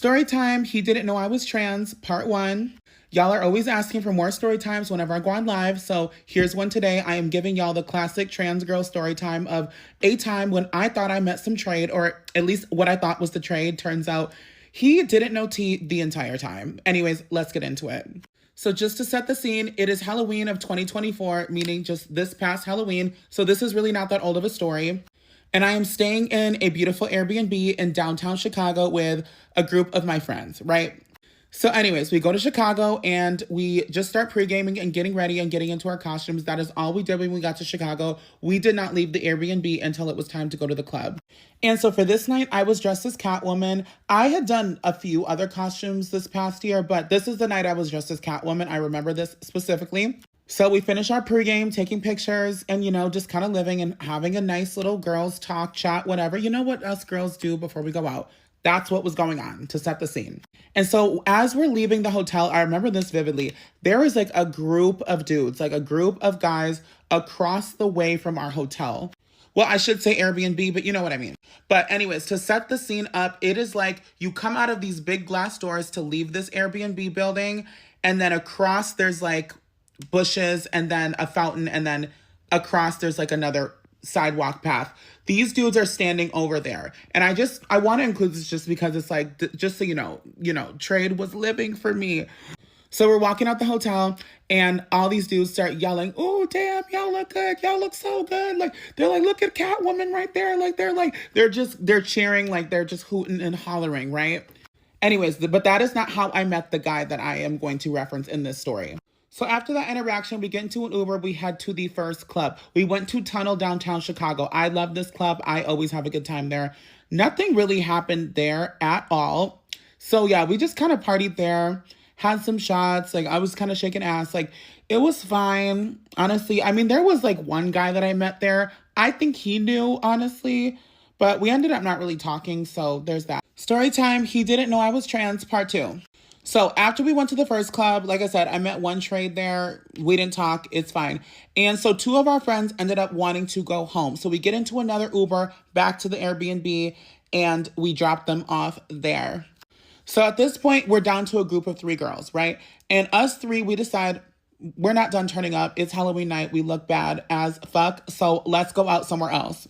Story time, he didn't know I was trans, part 1. Y'all are always asking for more story times whenever I go on live, so here's one today. I am giving y'all the classic trans girl story time of a time when I thought I met some trade, or at least what I thought was the trade. Turns out he didn't know T the entire time. Anyways, let's get into it. So just to set the scene, it is Halloween of 2024, meaning just this past Halloween, so this is really not that old of a story. And I am staying in a beautiful Airbnb in downtown Chicago with a group of my friends, right? So anyways, we go to Chicago and we just start pre-gaming and getting ready and getting into our costumes. That is all we did when we got to Chicago. We did not leave the Airbnb until it was time to go to the club. And so for this night, I was dressed as Catwoman. I had done a few other costumes this past year, but this is the night I was dressed as Catwoman. I remember this specifically. So we finish our pregame, taking pictures, and, just kind of living and having a nice little girls talk, chat, whatever. You know what us girls do before we go out. That's what was going on to set the scene. And so as we're leaving the hotel, I remember this vividly. There was like a group of dudes, like a group of guys across the way from our hotel. Well, I should say Airbnb, but you know what I mean. But anyways, to set the scene up, it is like you come out of these big glass doors to leave this Airbnb building, and then across there's like bushes and then a fountain, and then across there's like another sidewalk path. These dudes are standing over there. And I want to include this just because it's like, just so you know, trade was living for me. So we're walking out the hotel and all these dudes start yelling, "Oh, damn, y'all look good. Y'all look so good." Like, they're like, "Look at Catwoman right there." Like, they're cheering, like they're just hooting and hollering, right? Anyways, but that is not how I met the guy that I am going to reference in this story. So after that interaction, we get into an Uber. We head to the first club. We went to Tunnel downtown Chicago. I love this club. I always have a good time there. Nothing really happened there at all. So yeah, we just kind of partied there, had some shots. Like, I was kind of shaking ass. Like, it was fine. Honestly, I mean, there was like one guy that I met there. I think he knew, honestly, but we ended up not really talking. So there's that. Story time. He didn't know I was trans, part 2. So after we went to the first club, like I said, I met one trade there. We didn't talk. It's fine. And so 2 of our friends ended up wanting to go home. So we get into another Uber back to the Airbnb and we drop them off there. So at this point, we're down to a group of 3 girls, right? And us 3, we decide we're not done turning up. It's Halloween night. We look bad as fuck. So let's go out somewhere else.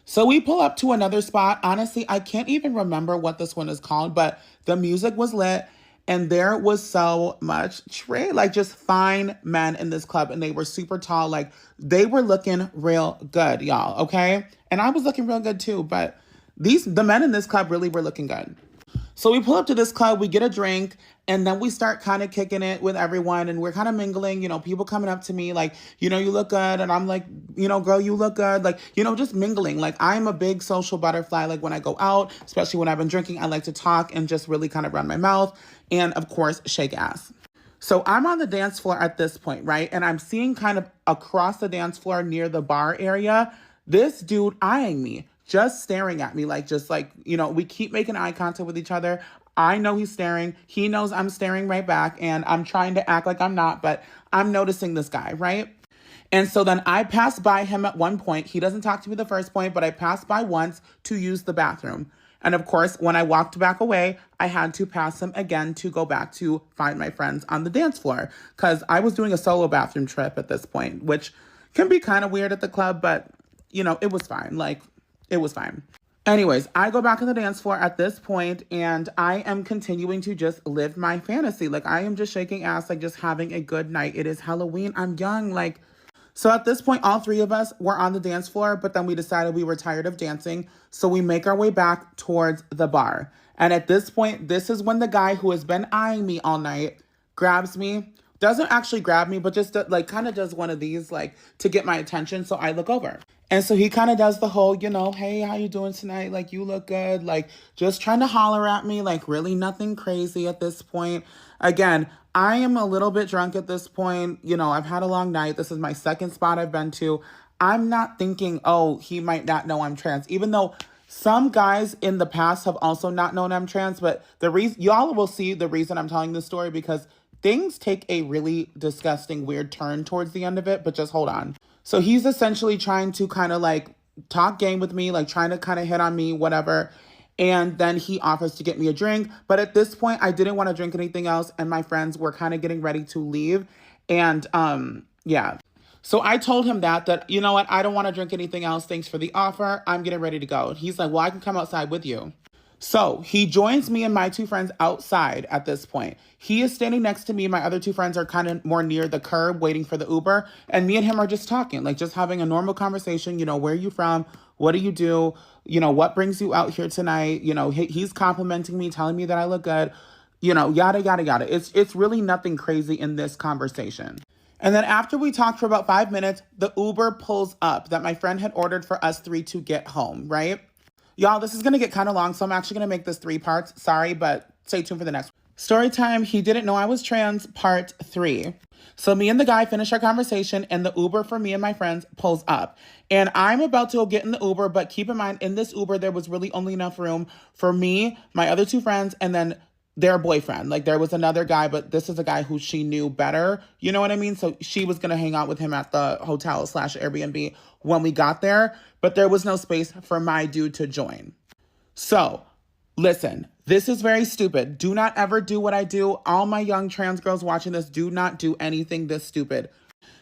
So we pull up to another spot. Honestly, I can't even remember what this one is called, but the music was lit. And there was so much trade, like just fine men in this club. And they were super tall. Like, they were looking real good, y'all. Okay. And I was looking real good too. But the men in this club really were looking good. So we pull up to this club, we get a drink, and then we start kind of kicking it with everyone. And we're kind of mingling, people coming up to me like, you look good. And I'm like, girl, you look good. Like, just mingling. Like, I'm a big social butterfly. Like, when I go out, especially when I've been drinking, I like to talk and just really kind of run my mouth. And of course, shake ass. So I'm on the dance floor at this point, right? And I'm seeing kind of across the dance floor near the bar area, this dude eyeing me, just staring at me, we keep making eye contact with each other. I know he's staring. He knows I'm staring right back, and I'm trying to act like I'm not, but I'm noticing this guy, right? And so then I pass by him at one point. He doesn't talk to me the first point, but I passed by once to use the bathroom. And of course, when I walked back away, I had to pass him again to go back to find my friends on the dance floor, because I was doing a solo bathroom trip at this point, which can be kind of weird at the club, but, it was fine. Like, it was fine. Anyways, I go back on the dance floor at this point, and I am continuing to just live my fantasy. Like, I am just shaking ass, like just having a good night. It is Halloween. I'm young. Like, so at this point, all 3 of us were on the dance floor, but then we decided we were tired of dancing. So we make our way back towards the bar. And at this point, this is when the guy who has been eyeing me all night grabs me. Doesn't actually grab me, but just like kind of does one of these, like, to get my attention. So I look over. And so he kind of does the whole, "Hey, how you doing tonight? Like, you look good." Like, just trying to holler at me, like really nothing crazy at this point. Again, I am a little bit drunk at this point. I've had a long night. This is my second spot I've been to. I'm not thinking, oh, he might not know I'm trans, even though some guys in the past have also not known I'm trans. But the reason, y'all will see the reason I'm telling this story, because things take a really disgusting, weird turn towards the end of it, but just hold on. So he's essentially trying to kind of like talk game with me, like trying to kind of hit on me, whatever. And then he offers to get me a drink. But at this point, I didn't want to drink anything else. And my friends were kind of getting ready to leave. And yeah. So I told him that, you know what? I don't want to drink anything else. Thanks for the offer. I'm getting ready to go. He's like, well, I can come outside with you. So he joins me and my two friends outside at this point. He is standing next to me. My other two friends are kind of more near the curb waiting for the Uber. And me and him are just talking, like just having a normal conversation. You know, where are you from? What do you do? You know, what brings you out here tonight? You know, he's complimenting me, telling me that I look good, you know, yada, yada, yada. It's really nothing crazy in this conversation. And then after we talked for about 5 minutes, the Uber pulls up that my friend had ordered for us three to get home, right? Y'all, this is going to get kind of long, so I'm actually going to make this 3 parts. Sorry, but stay tuned for the next one. Story time, he didn't know I was trans, part 3. So me and the guy finish our conversation, and the Uber for me and my friends pulls up. And I'm about to go get in the Uber, but keep in mind, in this Uber, there was really only enough room for me, my other two friends, and then their boyfriend. Like, there was another guy, but this is a guy who she knew better. You know what I mean? So she was going to hang out with him at the hotel / Airbnb when we got there, but there was no space for my dude to join. So listen, this is very stupid. Do not ever do what I do. All my young trans girls watching this, do not do anything this stupid.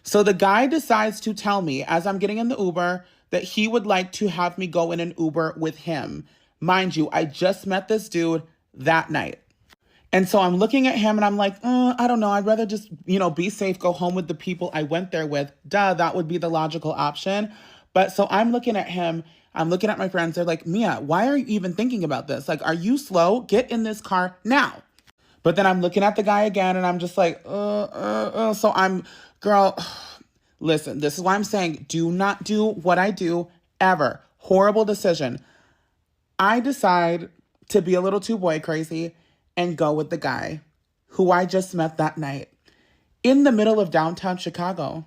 So the guy decides to tell me as I'm getting in the Uber that he would like to have me go in an Uber with him. Mind you, I just met this dude that night. And so I'm looking at him and I'm like, I don't know. I'd rather just, you know, be safe, go home with the people I went there with. Duh, that would be the logical option. But so I'm looking at him. I'm looking at my friends. They're like, Mia, why are you even thinking about this? Like, are you slow? Get in this car now. But then I'm looking at the guy again and I'm just like, So I'm, girl, listen, this is why I'm saying do not do what I do ever. Horrible decision. I decide to be a little too boy crazy and go with the guy who I just met that night in the middle of downtown Chicago.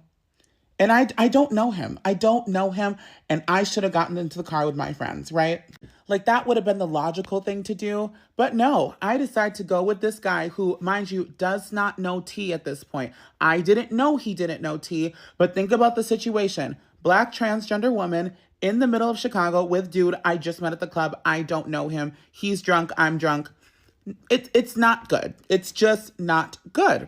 And I don't know him. I don't know him. And I should have gotten into the car with my friends, right? Like, that would have been the logical thing to do. But no, I decided to go with this guy who, mind you, does not know T at this point. I didn't know he didn't know T. But think about the situation. Black transgender woman in the middle of Chicago with dude I just met at the club. I don't know him. He's drunk. I'm drunk. It's not good. It's just not good.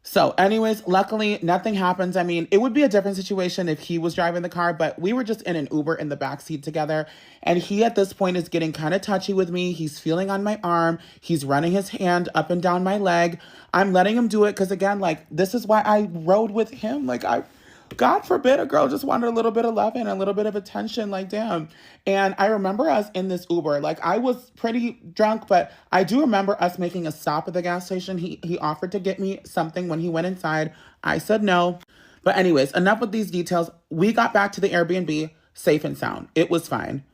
So anyways, luckily nothing happens. I mean, it would be a different situation if he was driving the car, but we were just in an Uber in the backseat together. And he at this point is getting kind of touchy with me. He's feeling on my arm. He's running his hand up and down my leg. I'm letting him do it because, again, like, this is why I rode with him. Like, God forbid a girl just wanted a little bit of love and a little bit of attention, like, damn. And I remember us in this Uber, like, I was pretty drunk, but I do remember us making a stop at the gas station. He offered to get me something when he went inside. I said no. But anyways, enough with these details. We got back to the Airbnb safe and sound. It was fine.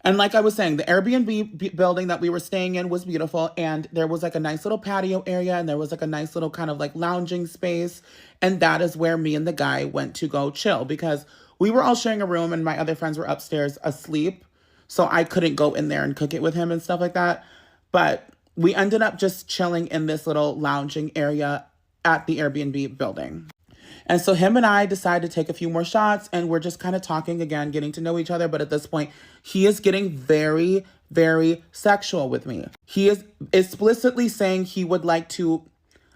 And like I was saying, the Airbnb building that we were staying in was beautiful. And there was like a nice little patio area. And there was like a nice little kind of like lounging space. And that is where me and the guy went to go chill. Because we were all sharing a room and my other friends were upstairs asleep. So I couldn't go in there and cook it with him and stuff like that. But we ended up just chilling in this little lounging area at the Airbnb building. And so him and I decided to take a few more shots and we're just kind of talking again, getting to know each other. But at this point, he is getting very, very sexual with me. He is explicitly saying he would like to,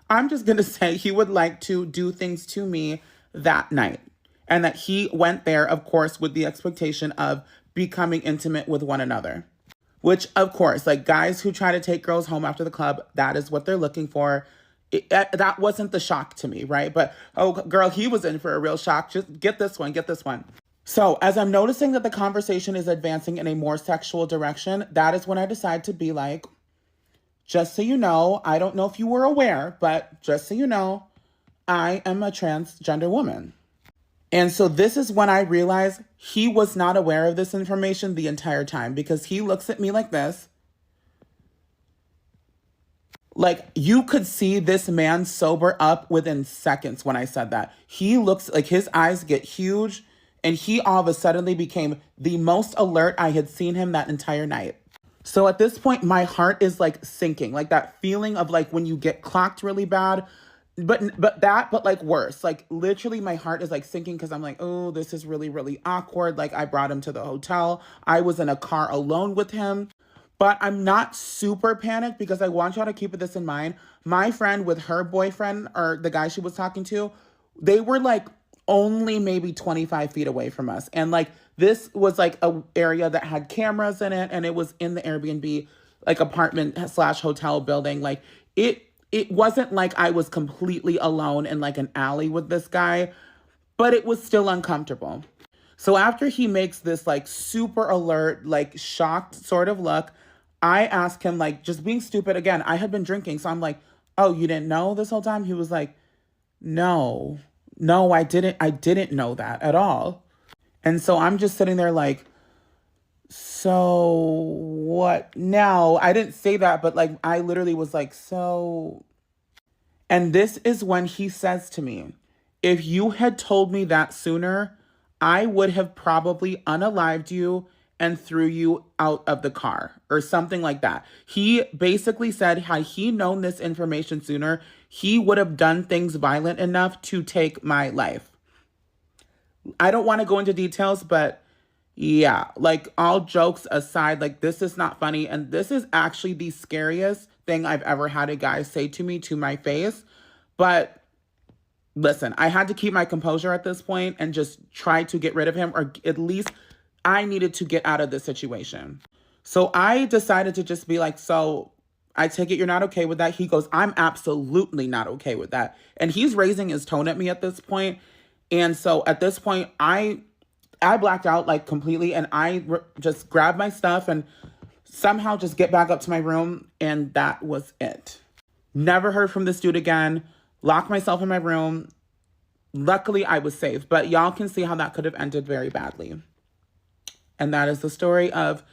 I'm just going to say he would like to do things to me that night. And that he went there, of course, with the expectation of becoming intimate with one another. Which, of course, like guys who try to take girls home after the club, that is what they're looking for. That wasn't the shock to me, right? But, oh, girl, he was in for a real shock. Just get this one, get this one. So as I'm noticing that the conversation is advancing in a more sexual direction, that is when I decide to be like, just so you know, I don't know if you were aware, but just so you know, I am a transgender woman. And so this is when I realized he was not aware of this information the entire time because he looks at me like this. Like, you could see this man sober up within seconds when I said that. He looks like his eyes get huge, and he all of a sudden became the most alert I had seen him that entire night. So at this point, my heart is like sinking, like that feeling of like when you get clocked really bad, but like worse. Like literally my heart is like sinking because I'm like, oh, this is really, really awkward. Like I brought him to the hotel. I was in a car alone with him. But I'm not super panicked because I want y'all to keep this in mind. My friend with her boyfriend, or the guy she was talking to, they were like only maybe 25 feet away from us. And like this was like a area that had cameras in it, and it was in the Airbnb like apartment slash hotel building. Like it wasn't like I was completely alone in like an alley with this guy, but it was still uncomfortable. So after he makes this like super alert, like shocked sort of look, I ask him, like, just being stupid again. I had been drinking, so I'm like, "Oh, you didn't know this whole time?" He was like, "No, no, I didn't know that at all." And so I'm just sitting there like, "So what now?" I didn't say that, but like I literally was like, "So." And this is when he says to me, "If you had told me that sooner, I would have probably unalived you and threw you out of the car," or something like that. He basically said, had he known this information sooner, he would have done things violent enough to take my life. I don't want to go into details, but yeah, like all jokes aside, like this is not funny. And this is actually the scariest thing I've ever had a guy say to me to my face. But listen, I had to keep my composure at this point and just try to get rid of him, or at least I needed to get out of this situation. So I decided to just be like, "So I take it you're not okay with that?" He goes, "I'm absolutely not okay with that." And he's raising his tone at me at this point. And so at this point, I blacked out like completely, and just grabbed my stuff and somehow just get back up to my room, and that was it. Never heard from this dude again. Locked myself in my room. Luckily, I was safe, but y'all can see how that could have ended very badly. And that is the story of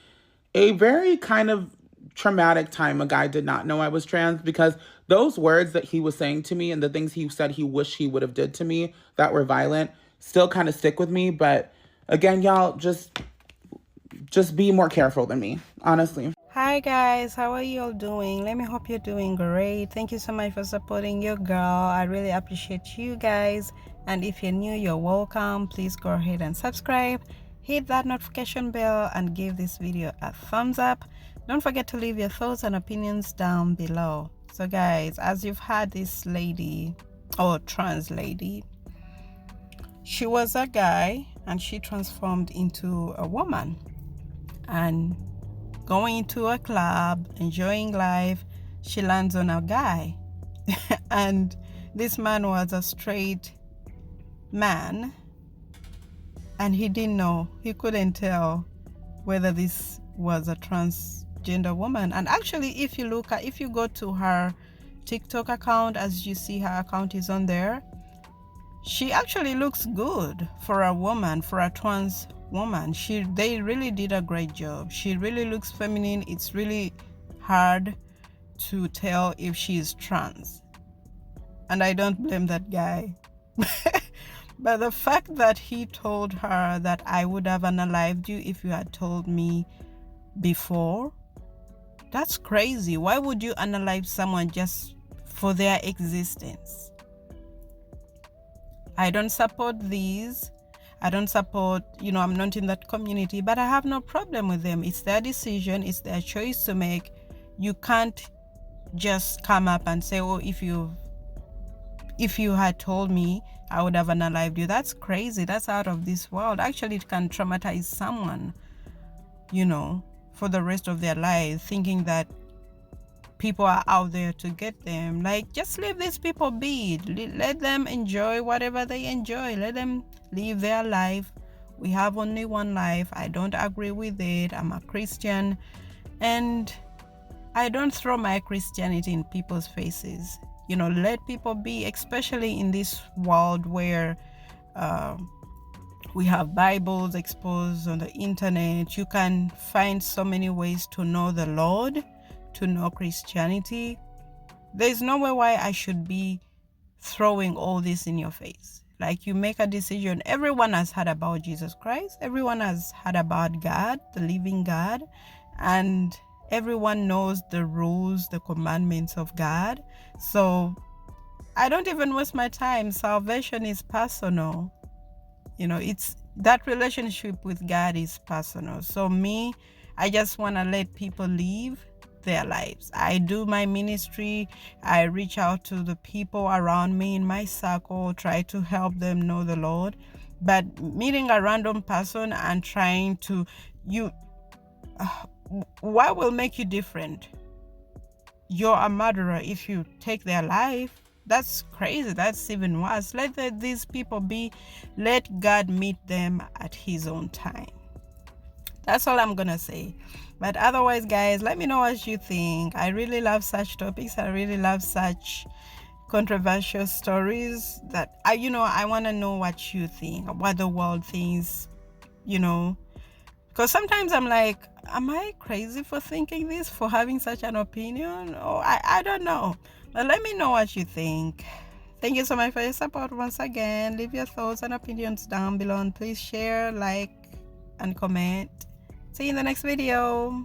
a very kind of traumatic time a guy did not know I was trans, because those words that he was saying to me and the things he said he wished he would have did to me that were violent still kind of stick with me. But again, y'all, just be more careful than me, honestly. Hi guys, how are you all doing? Let me hope you're doing great. Thank you so much for supporting your girl. I really appreciate you guys. And if you're new, you're welcome. Please go ahead and subscribe, hit that notification bell, and give this video a thumbs up. Don't forget to leave your thoughts and opinions down below. So guys, as you've had this lady, or trans lady, she was a guy and she transformed into a woman, and going into a club, enjoying life, she lands on a guy. And this man was a straight man, and he didn't know, he couldn't tell whether this was a transgender woman. And actually, if you go to her TikTok account, as you see her account is on there, she actually looks good for a woman, for a trans woman. They really did a great job. She really looks feminine. It's really hard to tell if she's trans, and I don't blame that guy. But the fact that he told her that I would have unalived you if you had told me before, that's crazy. Why would you unalive someone just for their existence? I don't support these. I don't support, I'm not in that community, but I have no problem with them. It's their decision. It's their choice to make. You can't just come up and say, "Oh, if you had told me, I would have unalived you." That's crazy. That's out of this world. Actually, it can traumatize someone, for the rest of their life, thinking that people are out there to get them. Like, just leave these people be. Let them enjoy whatever they enjoy. Let them live their life. We have only one life. I don't agree with it. I'm a Christian, and I don't throw my Christianity in people's faces. Let people be, especially in this world where we have Bibles exposed on the internet. You can find so many ways to know the Lord, to know Christianity. There's no way why I should be throwing all this in your face. Like, you make a decision. Everyone has heard about Jesus Christ. Everyone has heard about God, the living God. And everyone knows the rules, the commandments of God. So I don't even waste my time. Salvation is personal. It's that relationship with God is personal. So me, I just want to let people live their lives. I do my ministry. I reach out to the people around me in my circle, try to help them know the Lord. But meeting a random person and trying to, what will make you different? You're a murderer if you take their life. That's crazy. That's even worse. Let these people be. Let God meet them at his own time. That's all I'm gonna say. But otherwise, guys, let me know what you think. I really love such topics. I really love such controversial stories that I want to know what you think, what the world thinks, because sometimes I'm like, am I crazy for thinking this, for having such an opinion? Or I don't know. But let me know what you think. Thank you so much for your support once again. Leave your thoughts and opinions down below, and please share, like, and comment. See you in the next video.